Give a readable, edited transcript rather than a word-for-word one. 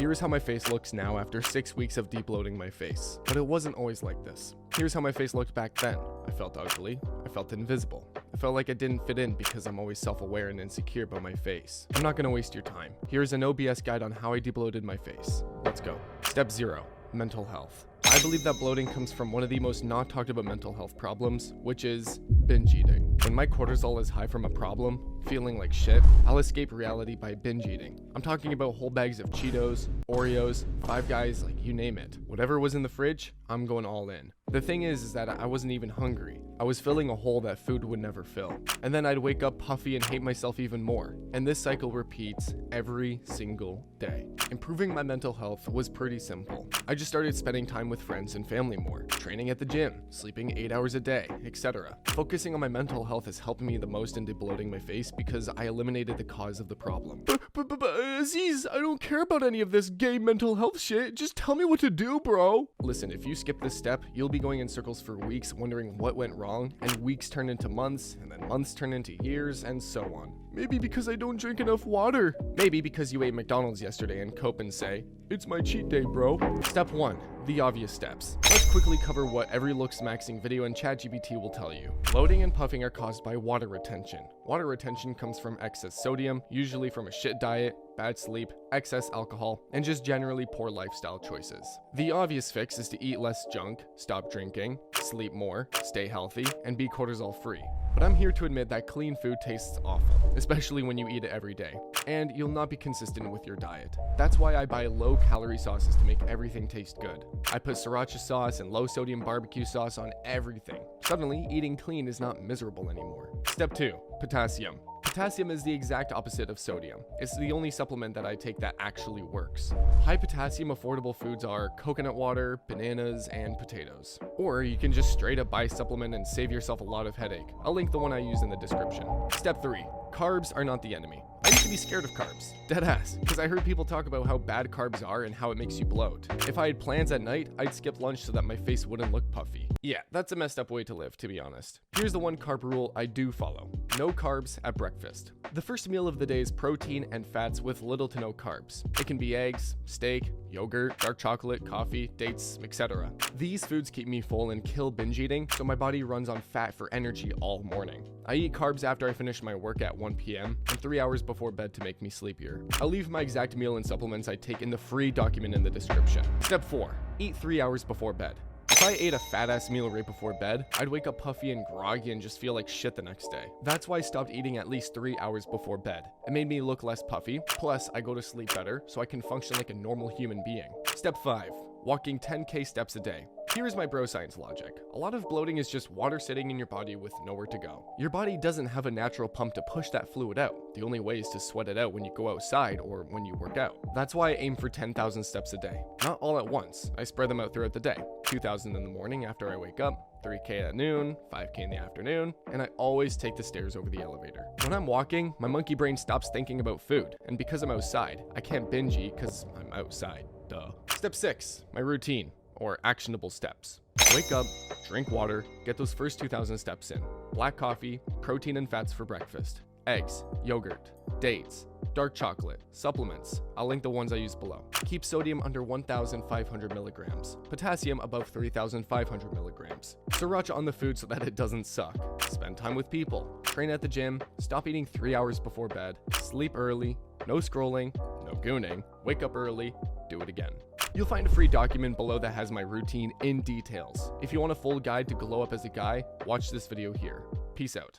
Here's how my face looks now after 6 weeks of debloating my face. But it wasn't always like this. Here's how my face looked back then. I felt ugly. I felt invisible. I felt like I didn't fit in because I'm always self-aware and insecure about my face. I'm not gonna waste your time. Here's an OBS guide on how I debloated my face. Let's go. Step 0. Mental health. I believe that bloating comes from one of the most not talked about mental health problems, which is binge eating. When my cortisol is high from a problem, feeling like shit, I'll escape reality by binge eating. I'm talking about whole bags of Cheetos, Oreos, Five Guys, like you name it. Whatever was in the fridge, I'm going all in. The thing is that I wasn't even hungry. I was filling a hole that food would never fill. And then I'd wake up puffy and hate myself even more. And this cycle repeats every single day. Improving my mental health was pretty simple. I just started spending time with friends and family more, training at the gym, sleeping 8 hours a day, etc. Focusing on my mental health has helped me the most in debloating my face because I eliminated the cause of the problem. But Aziz, I don't care about any of this gay mental health shit. Just tell me what to do, bro. Listen, if you skip this step, you'll be going in circles for weeks wondering what went wrong, and weeks turn into months, and then months turn into years, and so on. Maybe because I don't drink enough water. Maybe because you ate McDonald's yesterday and cope and say, "It's my cheat day, bro." Step 1. The obvious steps. Let's quickly cover what every looks maxing video in ChatGPT will tell you. Bloating and puffing are caused by water retention. Water retention comes from excess sodium, usually from a shit diet, bad sleep, excess alcohol, and just generally poor lifestyle choices. The obvious fix is to eat less junk, stop drinking, sleep more, stay healthy, and be cortisol free. But I'm here to admit that clean food tastes awful, especially when you eat it every day, and you'll not be consistent with your diet. That's why I buy low-calorie sauces to make everything taste good. I put sriracha sauce and low-sodium barbecue sauce on everything. Suddenly, eating clean is not miserable anymore. Step 2. Potassium. Potassium is the exact opposite of sodium. It's the only supplement that I take that actually works. High potassium affordable foods are coconut water, bananas, and potatoes. Or you can just straight up buy a supplement and save yourself a lot of headache. I'll link the one I use in the description. Step 3. Carbs are not the enemy. I used to be scared of carbs, deadass, because I heard people talk about how bad carbs are and how it makes you bloat. If I had plans at night, I'd skip lunch so that my face wouldn't look puffy. Yeah, that's a messed up way to live, to be honest. Here's the one carb rule I do follow. No carbs at breakfast. The first meal of the day is protein and fats with little to no carbs. It can be eggs, steak, yogurt, dark chocolate, coffee, dates, etc. These foods keep me full and kill binge eating, so my body runs on fat for energy all morning. I eat carbs after I finish my work at 1 p.m. and 3 hours before bed to make me sleepier. I'll leave my exact meal and supplements I take in the free document in the description. Step 4. Eat 3 hours before bed. If I ate a fat-ass meal right before bed, I'd wake up puffy and groggy and just feel like shit the next day. That's why I stopped eating at least 3 hours before bed. It made me look less puffy, plus I go to sleep better so I can function like a normal human being. Step 5. Walking 10k steps a day. Here's my bro science logic. A lot of bloating is just water sitting in your body with nowhere to go. Your body doesn't have a natural pump to push that fluid out. The only way is to sweat it out when you go outside or when you work out. That's why I aim for 10,000 steps a day. Not all at once. I spread them out throughout the day. 2,000 in the morning after I wake up, 3k at noon, 5k in the afternoon, and I always take the stairs over the elevator. When I'm walking, my monkey brain stops thinking about food, and because I'm outside, I can't binge eat because I'm outside. Duh. Step 6. My routine. Or actionable steps. Wake up, drink water, get those first 2,000 steps in. Black coffee, protein and fats for breakfast. Eggs, yogurt, dates, dark chocolate, supplements. I'll link the ones I use below. Keep sodium under 1,500 milligrams. Potassium above 3,500 milligrams. Sriracha on the food so that it doesn't suck. Spend time with people. Train at the gym. Stop eating 3 hours before bed. Sleep early. No scrolling. No gooning. Wake up early. Do it again. You'll find a free document below that has my routine in details. If you want a full guide to glow up as a guy, watch this video here. Peace out.